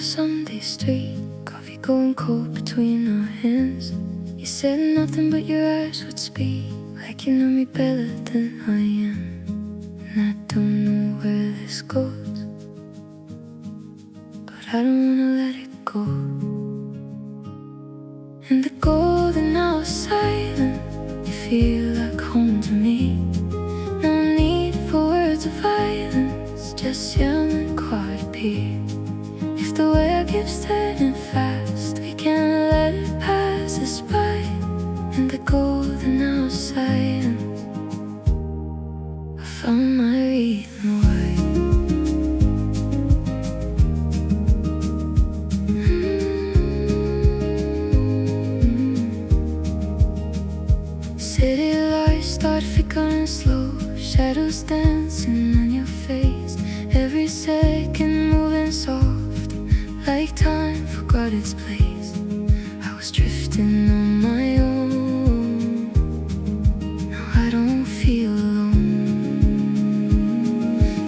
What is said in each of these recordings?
a Sunday street, coffee going cold between our hands. You said nothing but your eyes would speak, like you know me better than I am. And I don't know where this goes, but I don't wanna let it go. In the golden hour silent, you feel like home to me. No need for words of violence, just young and quiet peace. If the wheel keeps turning fast, we can't let it pass us by. In the golden hour silence, I found my reason why. City lights start flickering slow, shadows dancing on your face. Every second moving soft, like time forgot its place. I was drifting on my own, now I don't feel alone.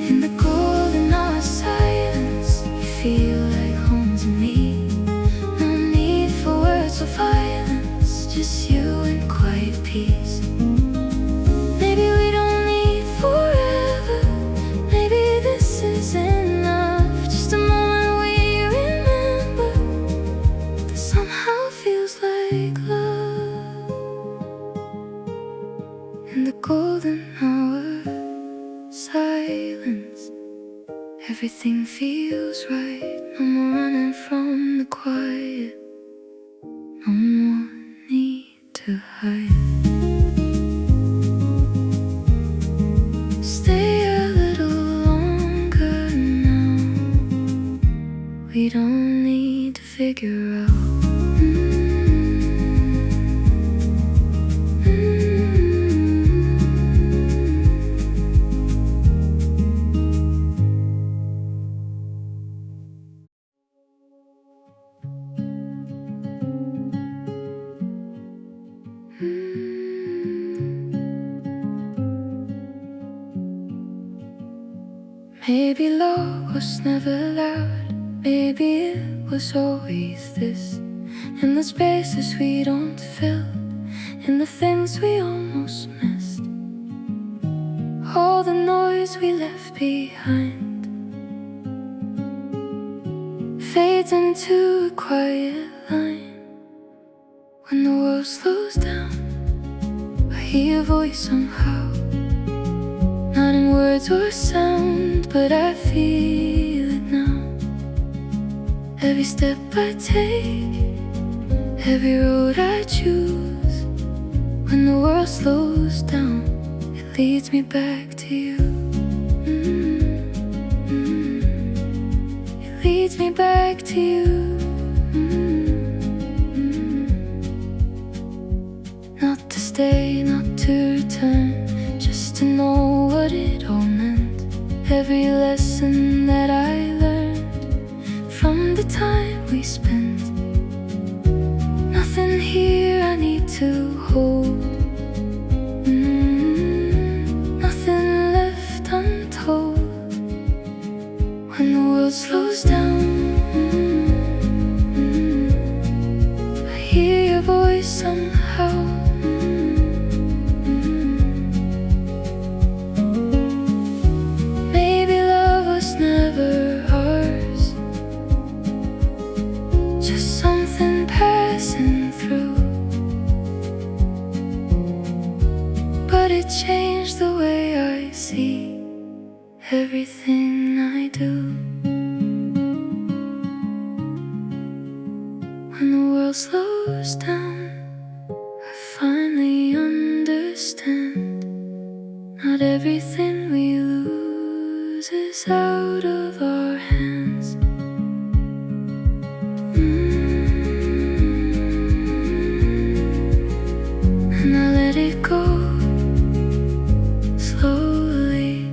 In the golden hour silence, you feel like home to me. No need for words of violence, just you and quiet peace. Maybe we don't need forever, maybe this is enough. Just a moment we remember that somehow feels like love. In the golden hour silence, everything feels right. No more running from the quiet, no more need to hide. Stay a little longer now, we don't need to figure out. Maybe love was never loud, maybe it was always this. In the spaces we don't fill, in the things we almost missed. All the noise we left behind fades into a quiet line. When the world slows down, I hear your voice somehow, not in words or sound, but I feel it now. Every step I take, every road I choose, when the world slows down, it leads me back to you. It leads me back to you. Not to stay, not to return, just to know what it all meant. Every lesson that I learned from the time we spent. Nothing here I need to hold, nothing left untold. When the world slows down, I hear your voice somehow. Never ours, just something passing through. But it changed the way I see everything I do. When the world slows down, I finally understand. Not everything we lose is out of our hands. And I let it go slowly.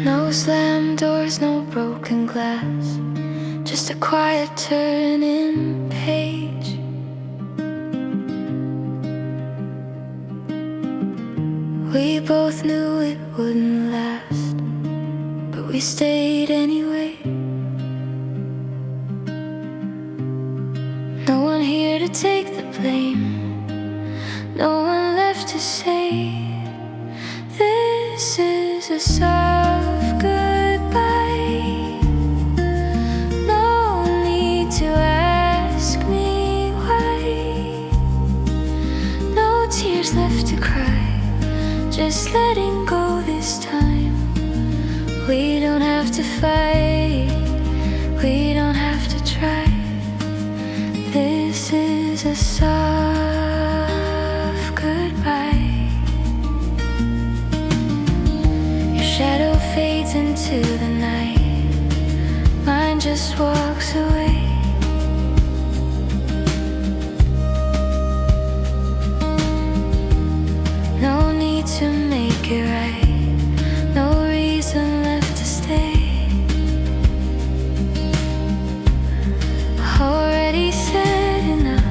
No slammed doors, no broken glass, just just a quiet turning page. We both knew it wouldn't last, but we stayed anyway. No one here to take the blame, no one left to say this is a soft goodbye. No need to ask me why. No tears left to cry, just letting go this time. We don't have to fight, we don't have to try. This is a soft goodbye. Your shadow fades into the night, mine just walks away. No need to make it right, no reason left to stay. Already said enough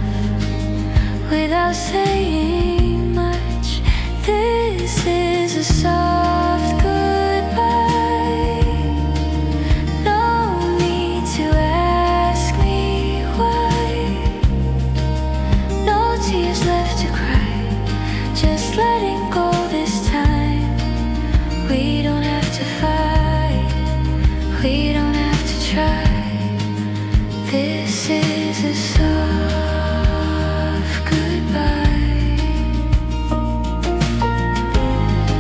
without saying much. This is a soft goodbye. No need to ask me why. No tears left to cry, just letting go this time. We don't have to fight, we don't have to try. This is a soft goodbye.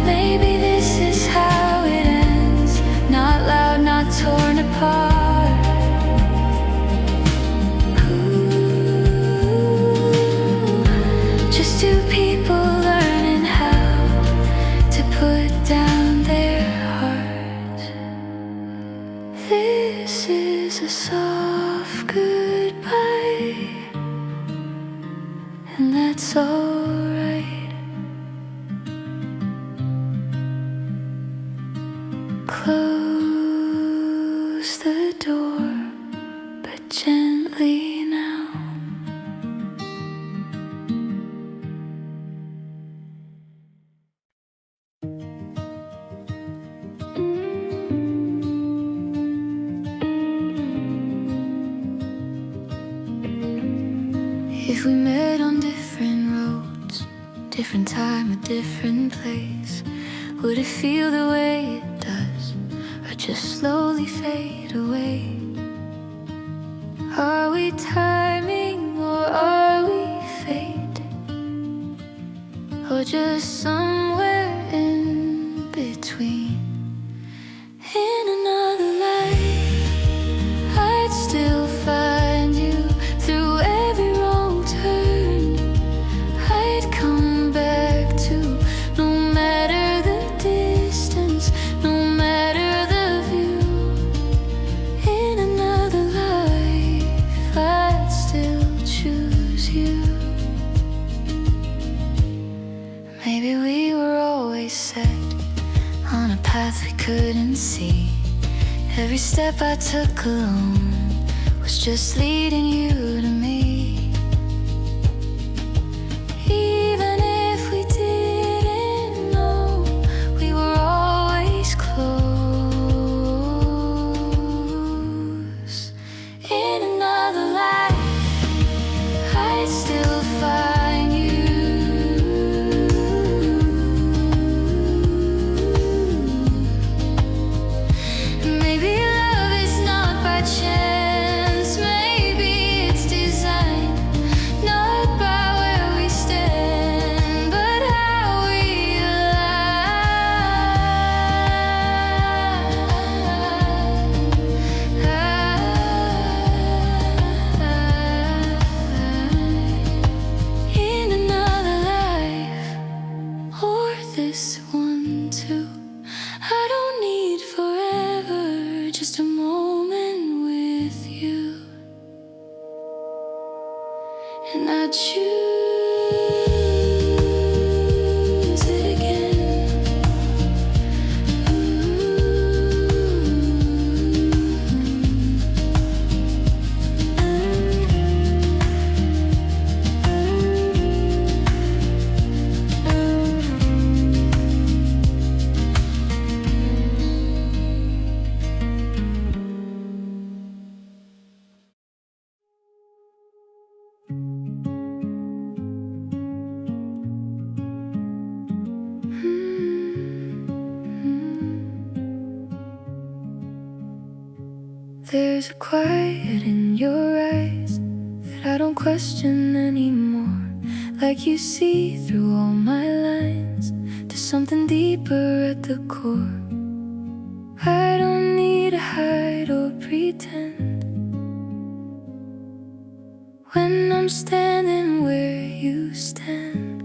Maybe this is how it ends, not loud, not torn apart. Ooh, just two people learning how to put down their heart. This is a soft goodbye, and that's alright. Close the door, but gently now. If we met on different roads, different time, a different place, would it feel the way it does, or just slowly fade away? Are we timing, or are we fate, or just somewhere in between? In another life, I'd still find you through every wrong turn. I'd come back to, no matter the distance, no matter the view. In another life, I'd still choose you. Maybe we were always set on a path we couldn't see. Every step I took alone was just leading you to me. Even if we didn't know, we were always close. In another life, I'd still find you. Maybe love is not by chance, maybe it's designed, not by where we stand, but how we align. In another life, or this one too. I don't need forever, just a moment with you. And I choose it again. Ooh. There's a quiet in your eyes that I don't question anymore. Like you see through all my lines, there's something deeper at the core. I don't need to hide or pretend when I'm standing where you stand.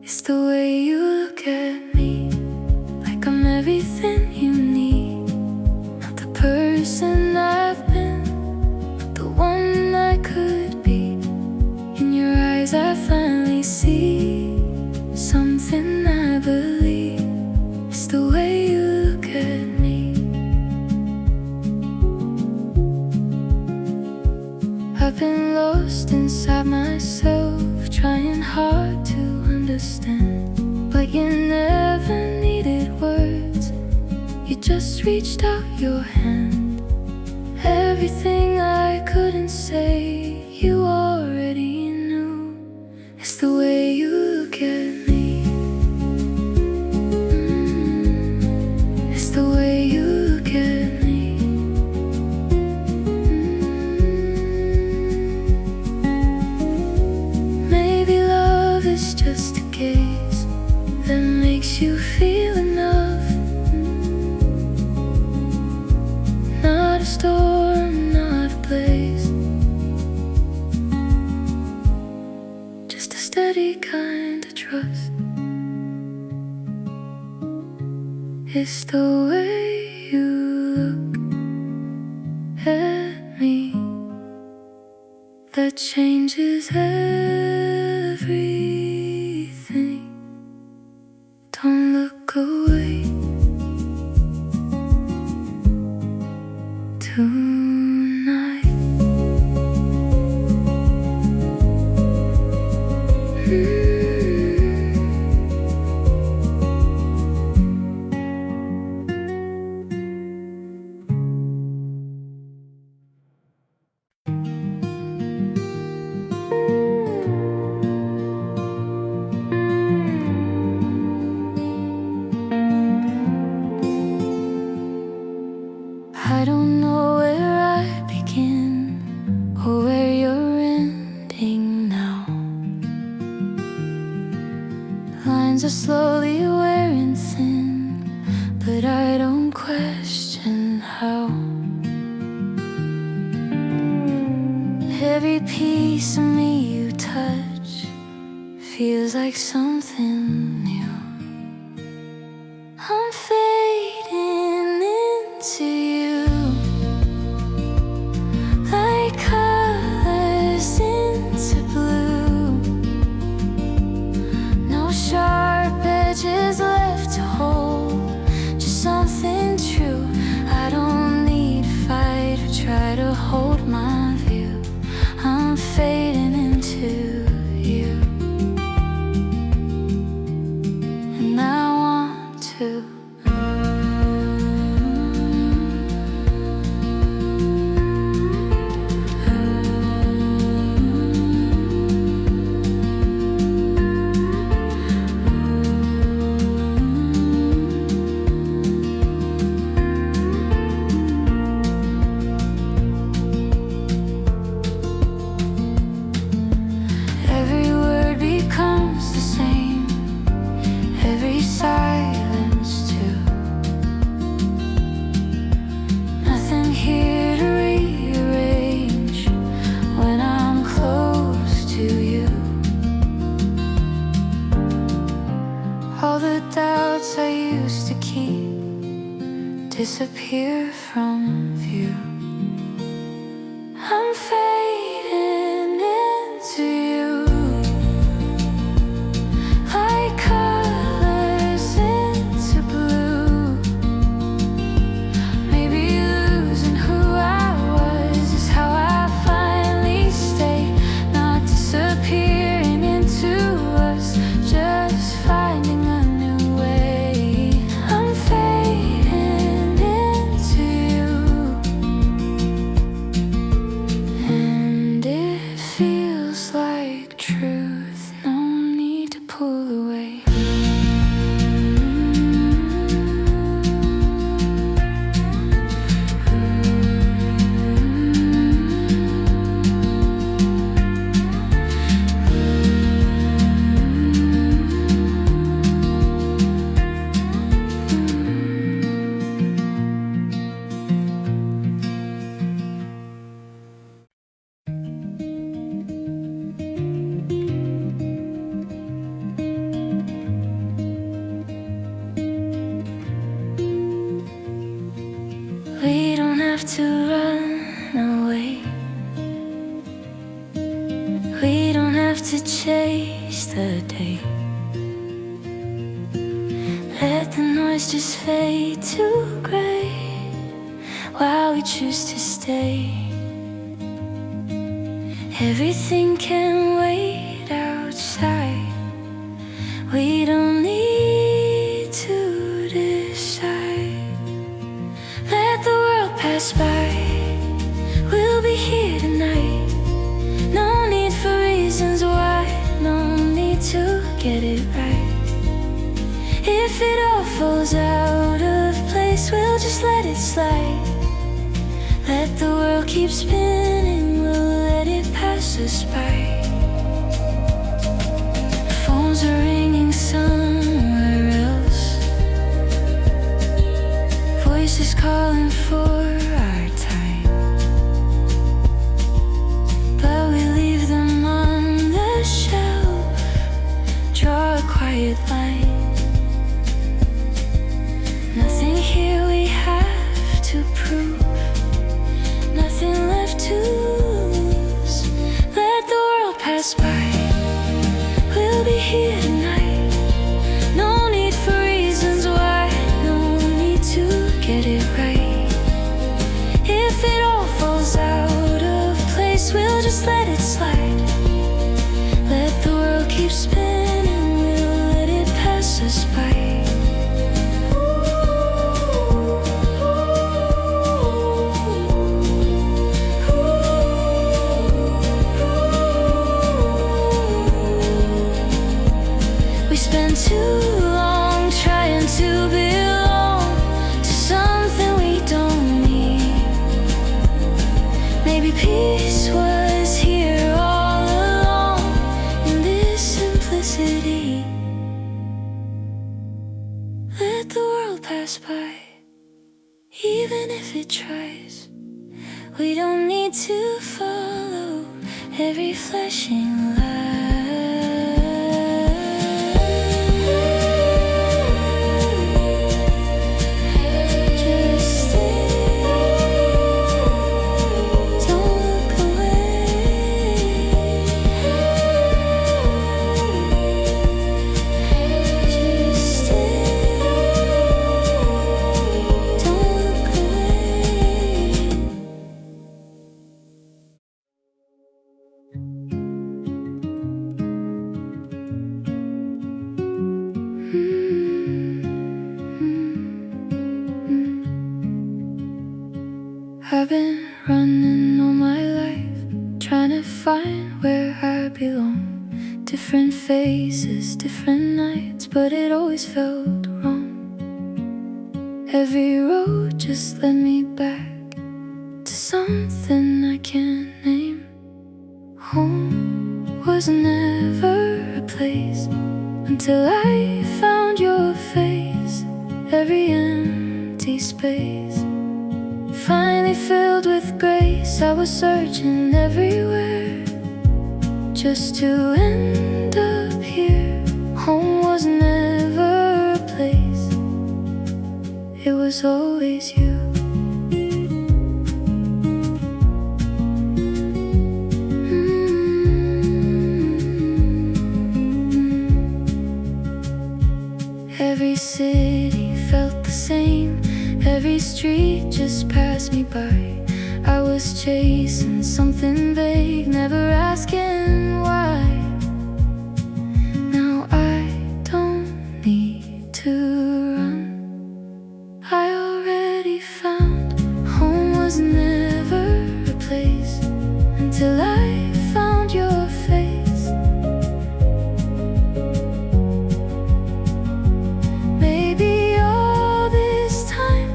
It's the way you look at me, like I'm everything you need. Not the person I've been, but the one I could be. In your eyes I finally see something I believe. It's the way you look at me. I've been lost inside myself, trying hard to understand, but you never needed words, you just reached out your hand. Everything I couldn't say, you already knew. It's the way you look at me. It's the way you look at me. Maybe love is just a gaze that makes you feel enough. Not a storm, not a blaze, just a steady kind of trust. It's the way you look at me that changes everything. Don't look away tonight. I don't know where I begin or where you're ending now. Lines are slowly wearing thin, but I don't question how. Every piece of me you touch feels like something new. I'm fading into you, like colors into blue. No sharp edges left to hold, just something true. I don't need to fight or try to hold my view. I'm fading into you, and I want to. Every word becomes the same, every silence too. Nothing here to rearrange when I'm close to you. All the doubts I used to keep disappear from view. I'm fading into you, like colors into blue. Maybe losing who I was is how I finally stay. Not disappearing into us, just finding a new way. I'm fading into you, have to chase the day. Let the noise just fade to gray while we choose to stay. Everything can wait outside. We don't need to decide. Let the world pass by. We'll be here tonight. No need for reasons why. No need to get it right. If it all falls out of place, we'll just let it slide. Let the world keep spinning. We'll let it pass us by. Phones are ringing somewhere else. Voices calling for our time, but we leave them on the shelf. Draw a quiet line. Nothing here we have to prove. Nothing left to lose. Let the world pass by. We'll be here tonight. No need for reasons why. No need to get it right. If it all falls out of place, we'll just let it slide. Let the world keep spinning. We'll let it pass us by. Spend too long trying to belong to something we don't need. Maybe peace was here all along in this simplicity. Let the world pass by, even if it tries. We don't need to follow every flashing light. I've been running all my life, trying to find where I belong. Different faces, different nights, but it always felt wrong. Every road just led me back to something I can't name. Home was never a place until I found your face. Every empty space finally filled with grace. I was searching everywhere just to end up here. Home was never a place, it was always you. Every city felt the same. Every street just passed me by. I was chasing something vague, never asking why. Now I don't need to run. I already found home was never a place until I found your face. Maybe all this time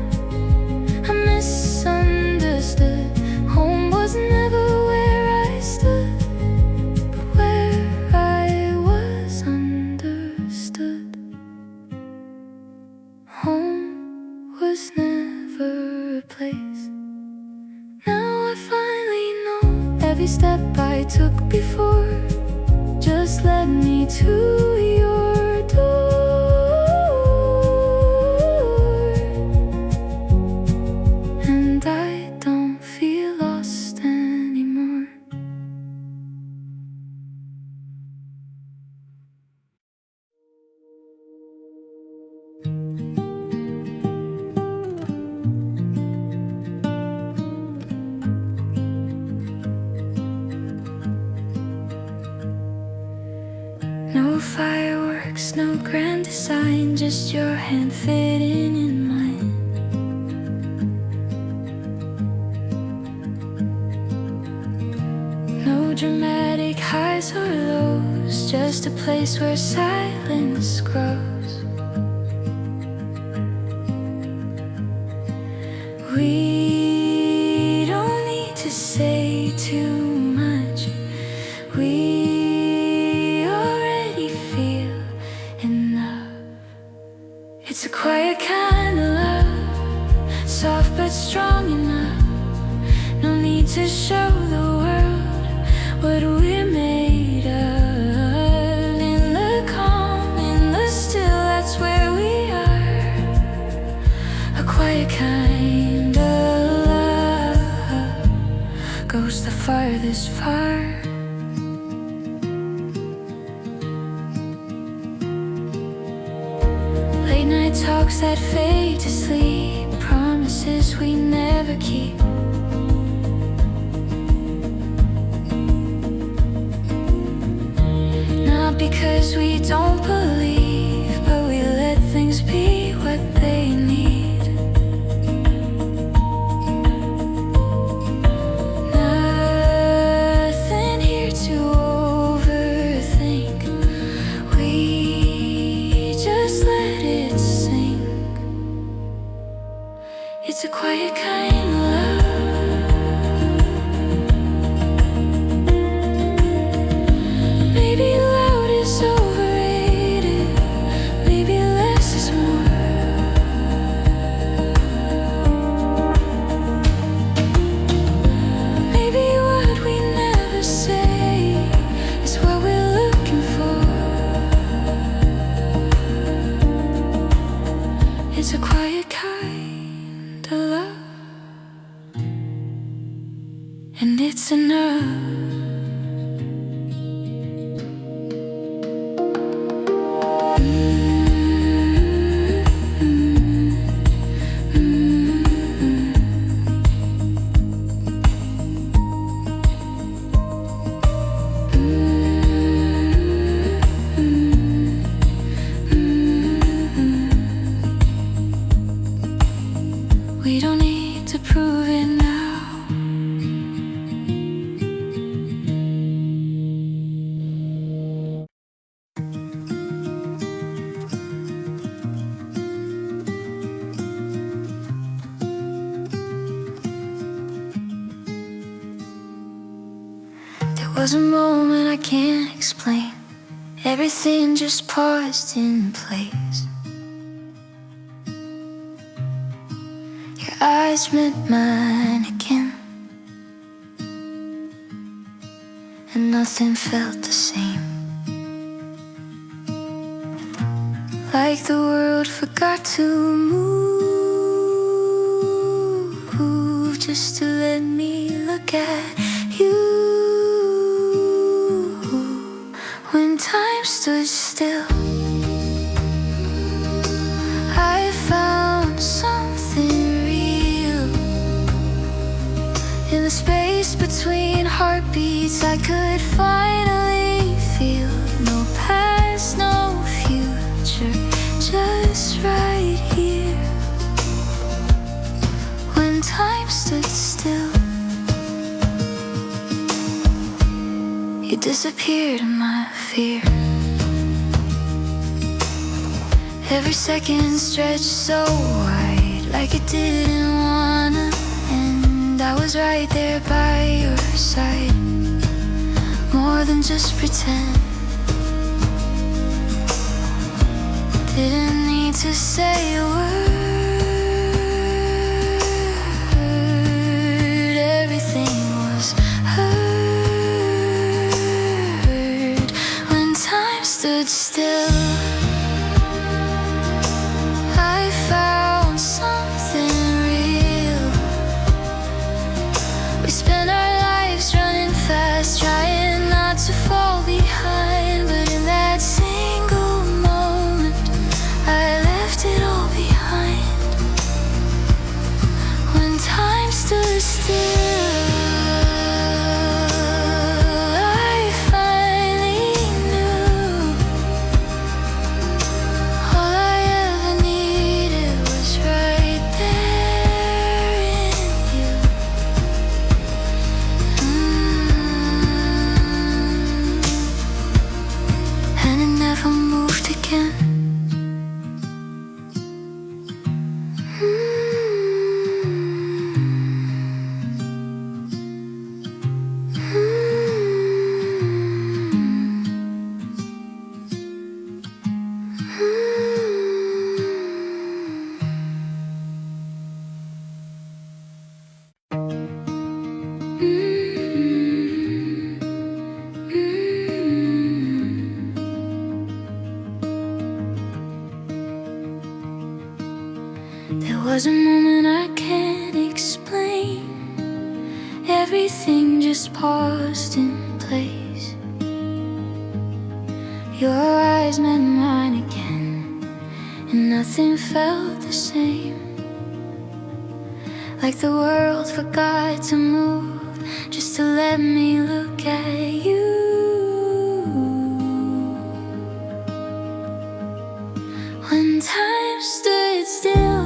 I misunderstood. Home was never where I stood, but where I was understood. Home was never a place. Now I finally know every step I took before just led me to your door. And I don't feel lost anymore. No fireworks, no grand design, just your hand fitting in mine. No dramatic highs or lows, just a place where silence grows. We don't need to say too much. We already feel enough. It's a quiet kind of love, soft but strong enough. No need to show the world what we're made of. In the calm, in the still, that's where we are. A quiet kind of love goes the farthest far. Late night talks that fade to sleep, promises we never keep. Not because we don't believe, but we let things be what they need. Nothing here to overthink. We just let it sink. It's a quiet kind of love. Maybe loud is overrated, maybe less is more. Maybe what we never say is what we're looking for. It's a quiet kind of love, and it's enough. We don't need to prove it now. There was a moment I can't explain. Everything just paused in place. Your eyes met mine again, and nothing felt the same. Like the world forgot to move, just to let me look at you. When time stood still, I found something real. In the space between heartbeats, I could finally feel. No past, no future, just right here. When time stood still, you disappeared in my fear. Every second stretched so wide, like it didn't wanna end. I was right there by your side, more than just pretend. Didn't need to say a word, everything was heard. When time stood still, I found something real. We spent our lives running fast, trying not to fall behind. But in that single moment, I left it all behind. When time stood still, I finally knew was a moment I can't explain. Everything just paused in place. Your eyes met mine again, and nothing felt the same. Like the world forgot to move, just to let me look at you. When time stood still,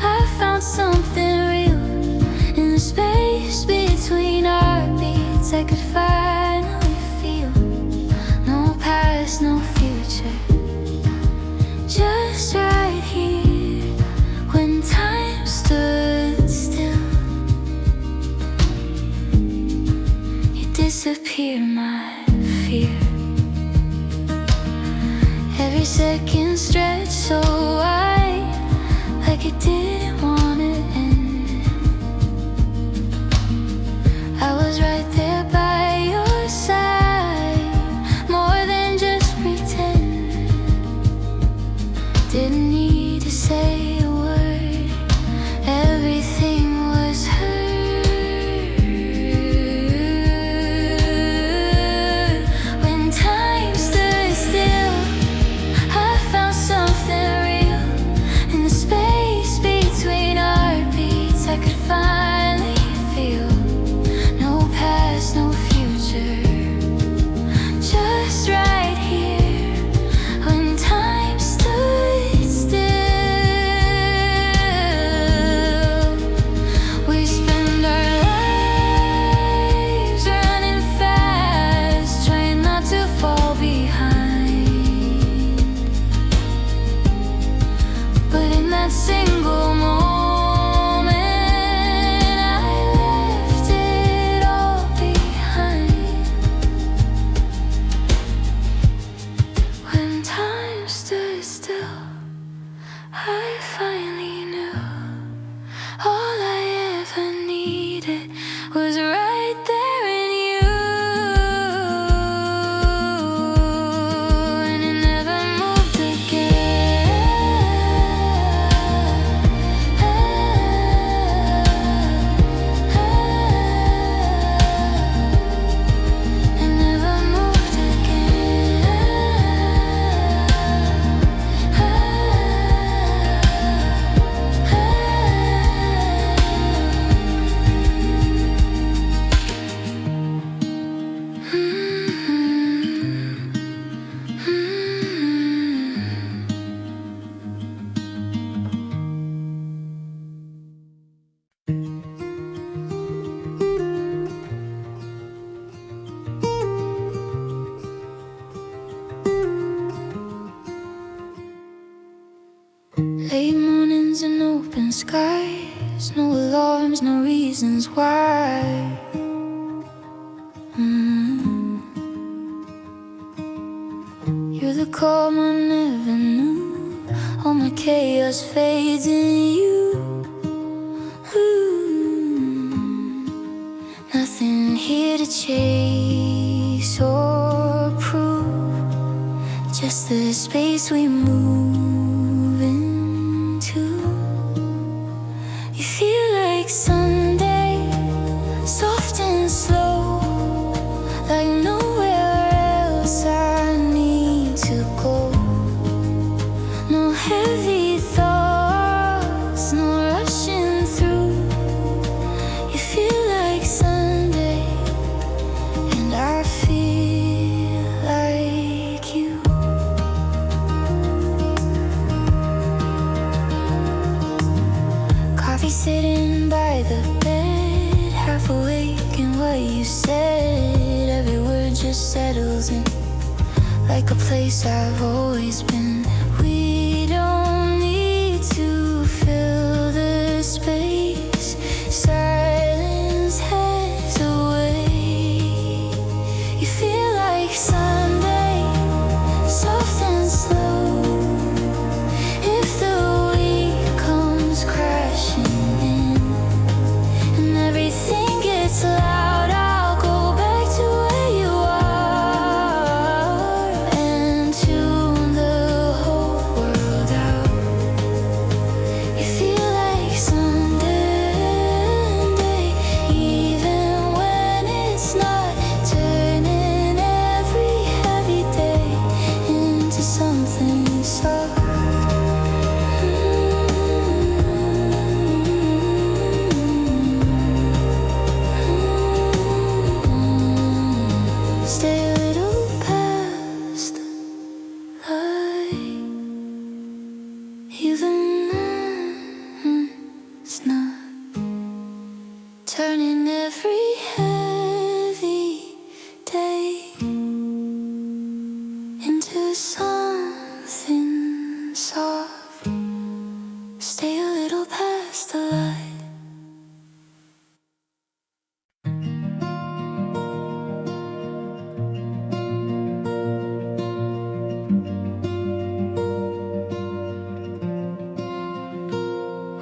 I found something real. In the space between our beats, I could finally feel no past, no future, just right here. When time stood still, you disappeared my fear. Every second stretched so wide, like it didn't want to end. I was right there by your side, more than just pretend. Didn't need to say a word, everything was heard. When time stood still, I found something real. In the space between our beats, I could finally feel no past, no future, just right here. When time stood still, we spend our lives running fast, trying not to fall behind. But in that single moment, I left it all behind. When time stood still, I finally knew all I ever needed was right there in you. And it never moved again. It never moved again. Late mornings and open skies, no alarms, no reasons why. You're the calm I never knew. All my chaos fades in you. Nothing here to chase or prove, just the space we move into. You feel like Sunday, soft and slow, like nowhere else I need to go. No heavy thoughts, no rushing through. You feel like Sunday, and I feel like you. Coffee sitting by the bed, half awake in what you said. Every word just settles in, like a place I've always been. We don't need to fill the space. Silence has a way. You feel like Sunday, soft and slow. If the week comes crashing in and everything gets loud, I'll go back to where you are and tune the whole world out. You feel to something soft. Stay a little past the light.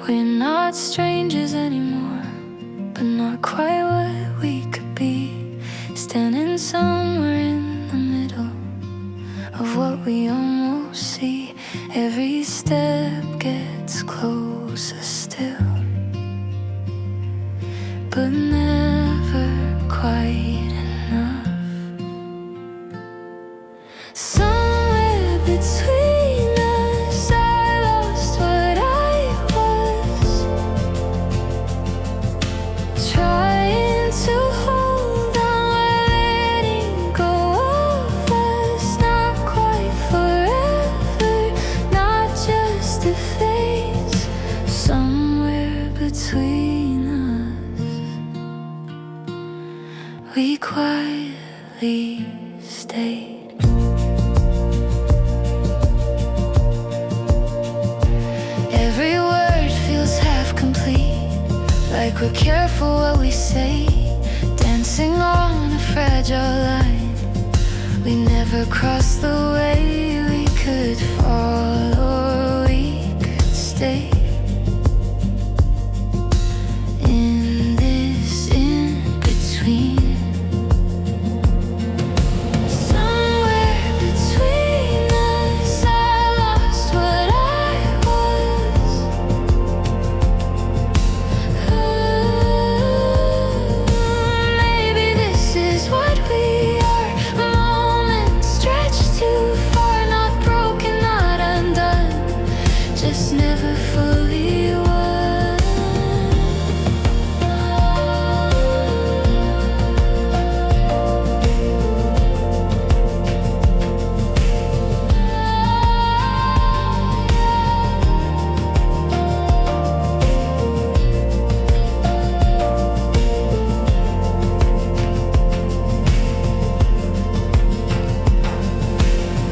We're not strangers anymore, but not quite what we could be. Standing somewhere in the middle of what we almost see. Every step gets closer still, but never quite enough. Somewhere between us, I lost what I was, trying to hold on while letting go of us. Not quite forever, not just a phase. Somewhere between us, we quietly stayed. Every word feels half complete, like we're careful what we say, dancing on a fragile line. We never crossed the way. We could fall or we could stay. In this in-between, somewhere between us, I lost what I was. Maybe this is what we are. Moments stretched too far, not broken, not undone, just never fully won.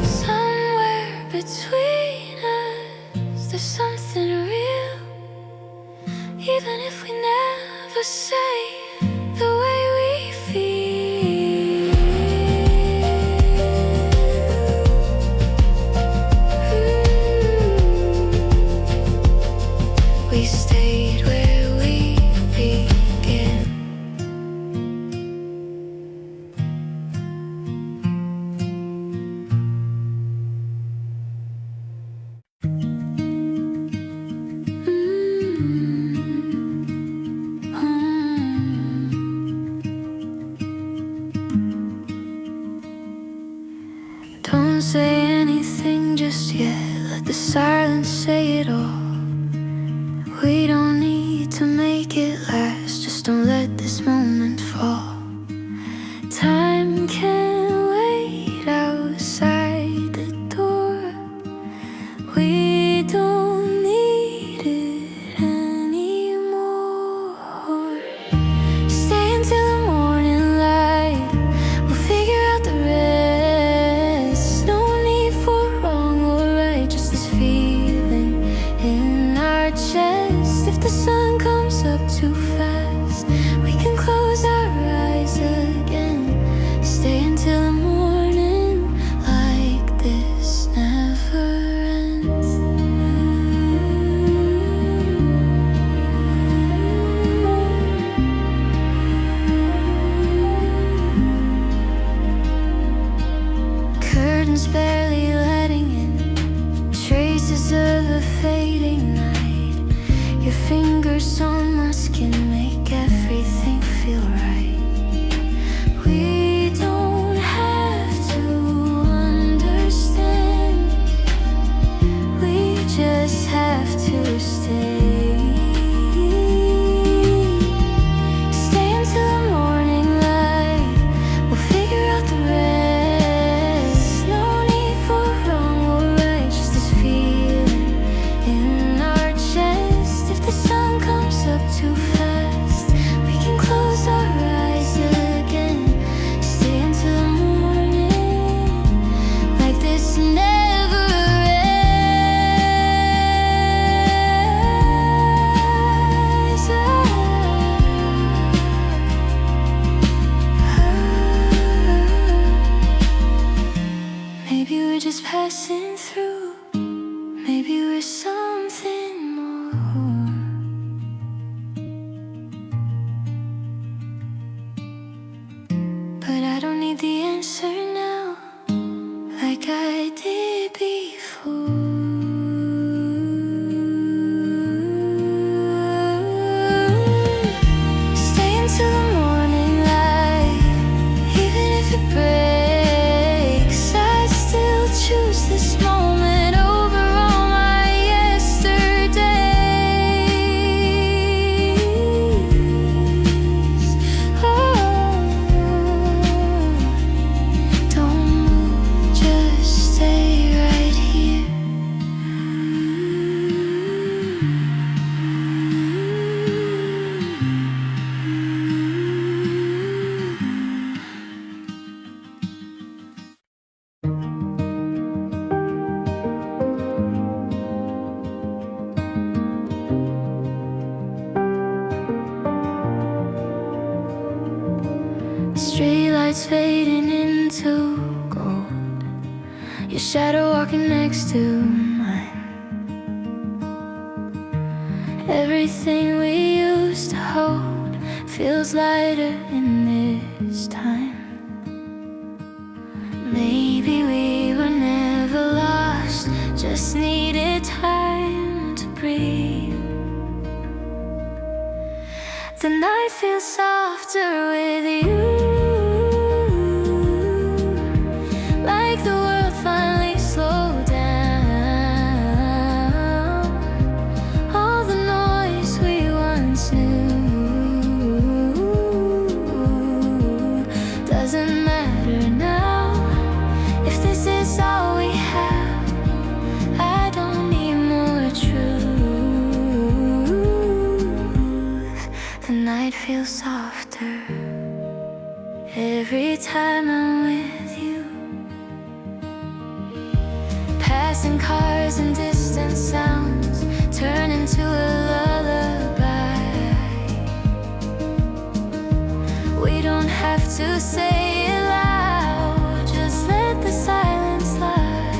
Somewhere between us, there's something real, even if we never say the way we feel. We stayed where we began. Don't say anything just yet, let the silence say it all. We don't need to make it last, just don't let this moment fall. Time can wait outside the door. We don't need it anymore. Stay until the morning light, we'll figure out the rest. No need for wrong or right, just this feeling in our chest. If the sun comes up too fast, we can close our eyes again. Stay until the morning, like this never ends. Curtains barely letting in traces of a fading night. Your fingers on my skin make everything feel right. We don't have to understand, we just have to stay. Stay until the morning light, we'll figure out the rest. No need for wrong or right, just this feeling in our chest. If the sun comes up too fast, we can close our passing through. Maybe we're something more. But I don't need the answer now, like I did before. Stay until the morning light, even if it breaks. I'd still choose this moment over all my yesterdays. Oh, don't move, just stay right here. Streetlights fading into gold, your shadow walking next to mine. Everything we used to hold feels lighter in this time. Maybe we were never lost, just needed time to breathe. The night feels softer with you, like the world finally slowed down. All the noise we once knew doesn't matter now. If this is all we have, I don't need more truth. The night feels softer every time I'm with you. Passing cars and distant sounds turn into a lullaby. We don't have to say it loud, just let the silence lie.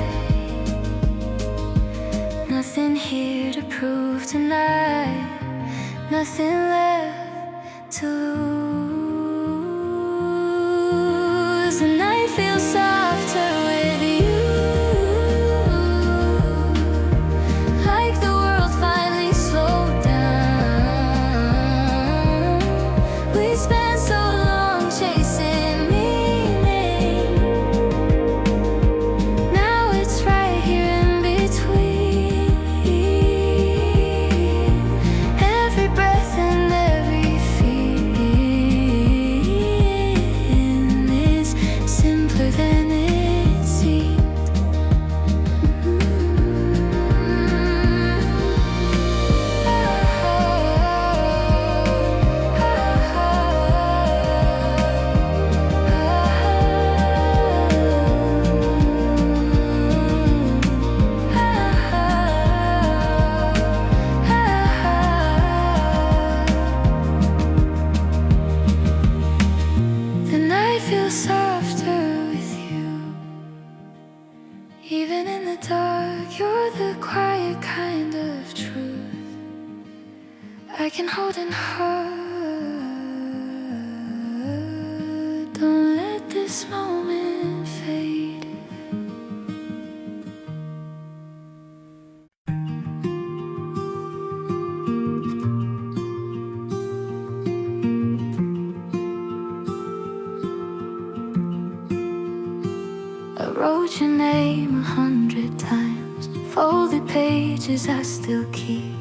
Nothing here to prove tonight, nothing left to lose. The night feels softer with you, like the world finally slowed down. We spent so long chasing meaning, now it's right here in between. Every breath and every feeling is simpler than it seemed. The night feels softer with you. Even in the dark, you're the quiet kind of truth I can hold and hurt. Don't let this moment fade. I wrote your name 100 times, folded pages I still keep.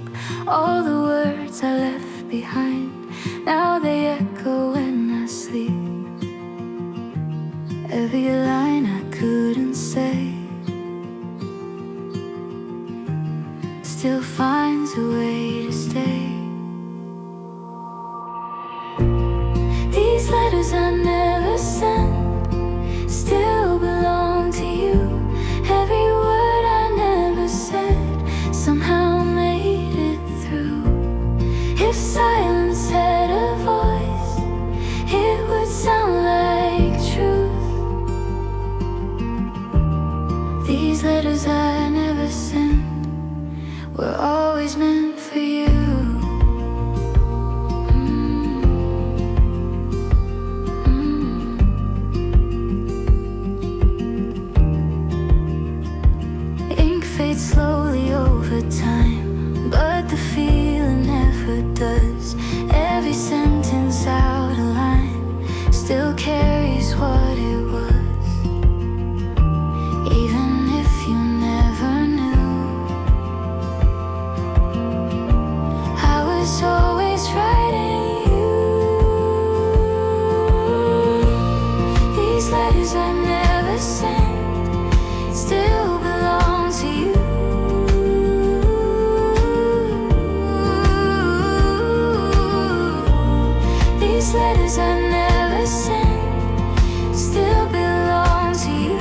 All the words I left behind, now they echo when I sleep. Every line I couldn't say still finds a way to stay. These letters I never sent still belong to you. Every word I never said somehow made it through. If silence had a voice, it would sound like truth. These These letters I never sent were always meant for you. Ink fades slowly over time, but the feeling never does. Every sentence out of line still carries what it was. Even if you never knew, I was always writing you. These letters I never sent still belong to you. These letters I never sent still belong to you.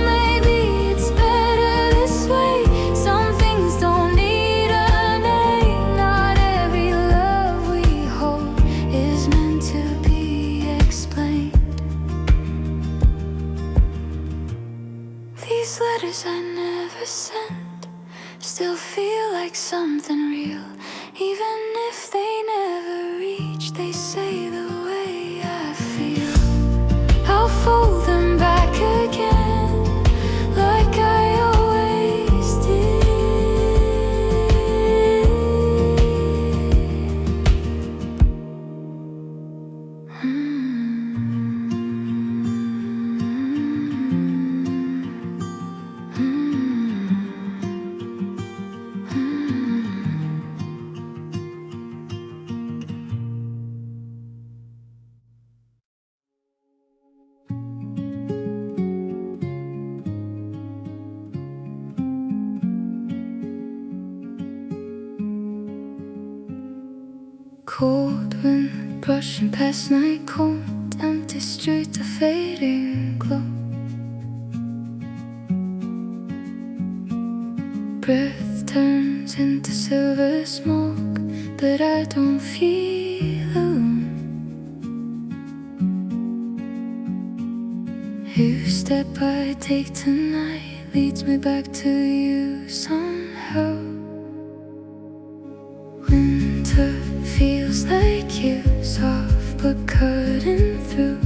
Maybe it's better this way. Some things don't need a name. Not every love we hold is meant to be explained. These letters I never sent still feel like something real. Even if they never reach, they say the way I feel. I'll fold them back again, like I always did. Cold wind brushing past night cold, empty streets, a fading glow. Breath turns into silver smoke, but I don't feel alone. Every step I take tonight leads me back to you somehow. Winter feels like you, soft but cutting through.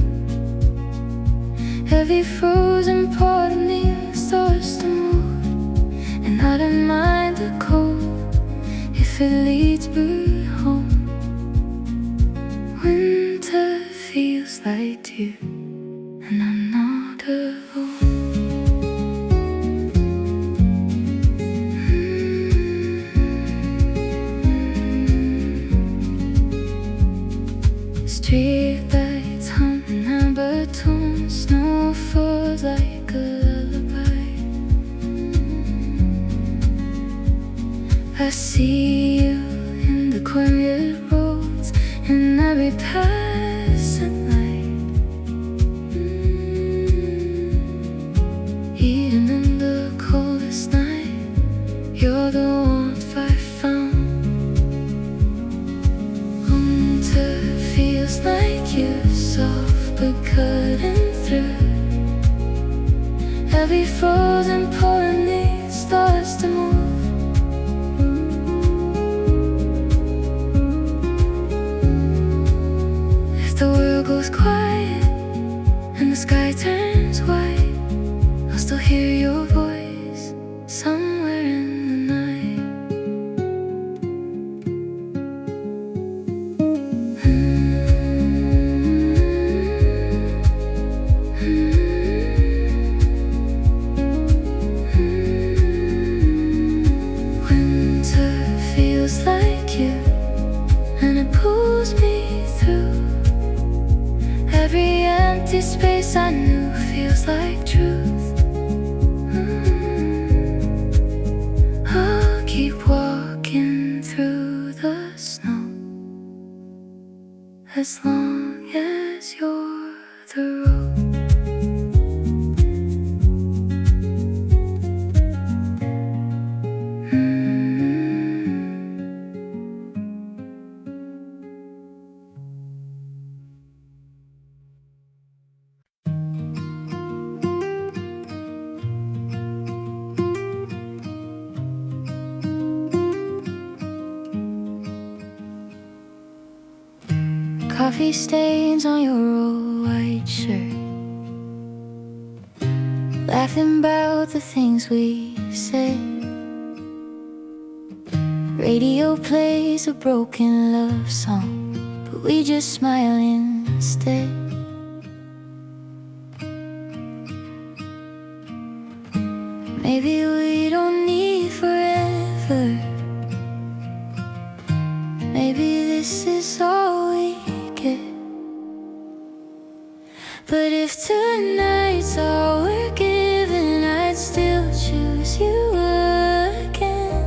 Every frozen part of me starts to move, and I don't mind the cold if it leads me home. Winter feels like you, and I'm not alone. Streetlights humming amber tones, snow falls like a lullaby. I see you in the quiet roads, in every passing light. Even in the coldest night, you're the warmth I found. Winter feels like you, soft but cutting through. Every frozen part of me starts to move. If the world goes quiet and the sky turns white, I'll still hear your voice somewhere in the night. Winter feels like you, and it pulls me through. Every empty space I knew feels like truth. I'll keep walking through the snow as long as you're the road. Coffee stains on your old white shirt, laughing about the things we said. Radio plays a broken love song, but we just smile instead. Maybe we don't need forever. Maybe this is all we get. But if tonight's all we're given, I'd still choose you again.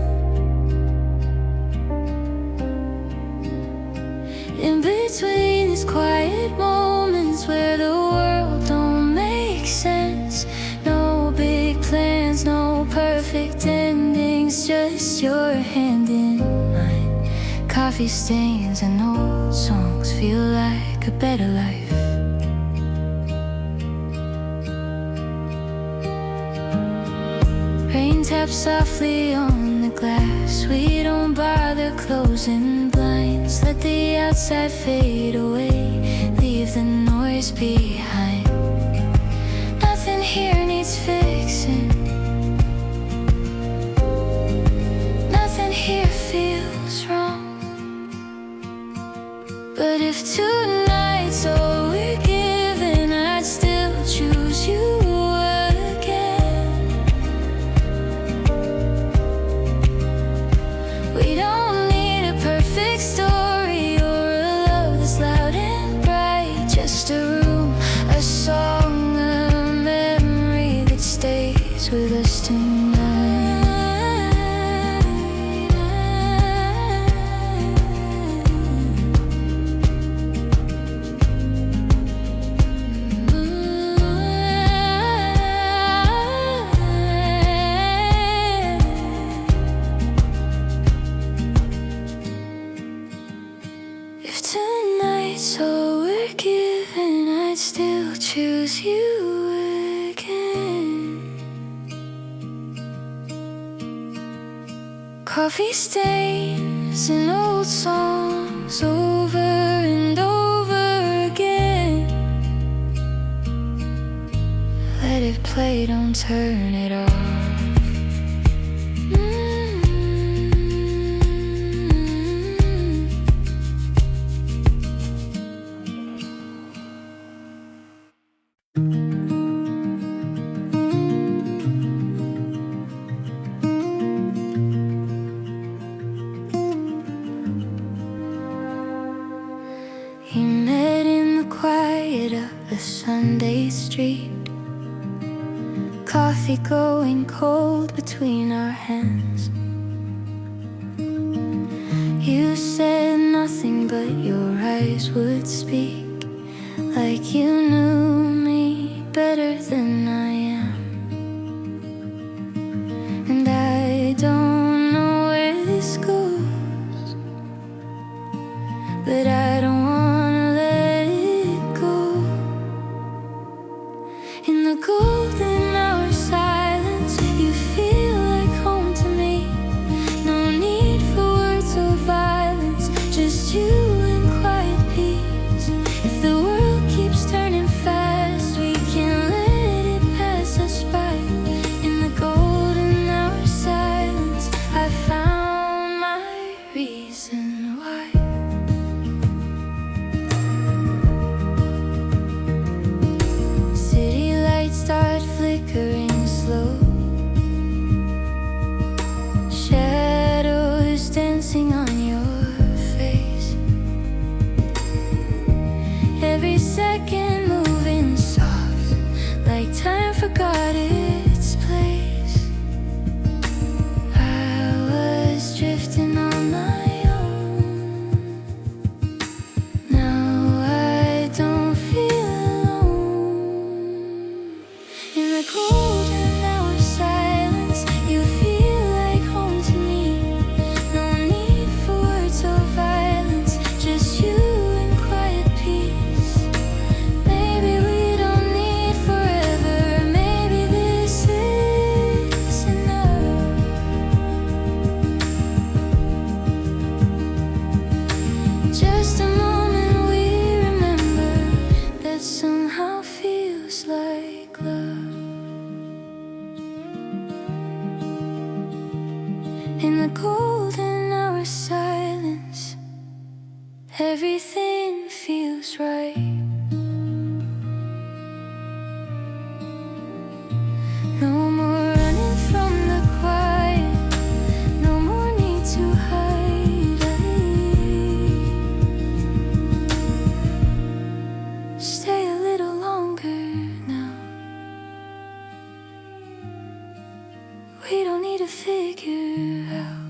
In between these quiet moments where the world don't make sense, no big plans, no perfect endings, just your hand in mine. Coffee stains and old songs feel like a better life. Rain taps softly on the glass. We don't bother closing blinds. Let the outside fade away, leave the noise behind. Nothing here needs fixing. Nothing here feels wrong. But if tonight's all we're given, I'd still choose you again. We don't need a perfect story or a love that's loud and bright. Just a room, a song, a memory that stays with us tonight. If tonight's all we're given, I'd still choose you again. Coffee stains and old songs over and over again. Let it play, don't turn it off. He met in the quiet of a Sunday street, coffee going cold between our hands. You said nothing, but your eyes would speak, like you knew me better than I am. And I don't know where this goes, but I don't wanna let it go. In the golden hour silence, you feel like home to me. No need for words or violence, just you and quiet peace. If the world keeps turning fast, we can let it pass us by. In the golden hour silence, I found my reason why. City lights start flickering slow, shadows dancing on your face. Every second moving soft, like time forgot its place. I was drifting on my own. Now I don't feel alone. In the golden hour silence, you feel like home to me. No need for words or violence, just you and quiet peace. feels right. No more running from the quiet, no more need to hide. Stay a little longer now. We don't need to figure out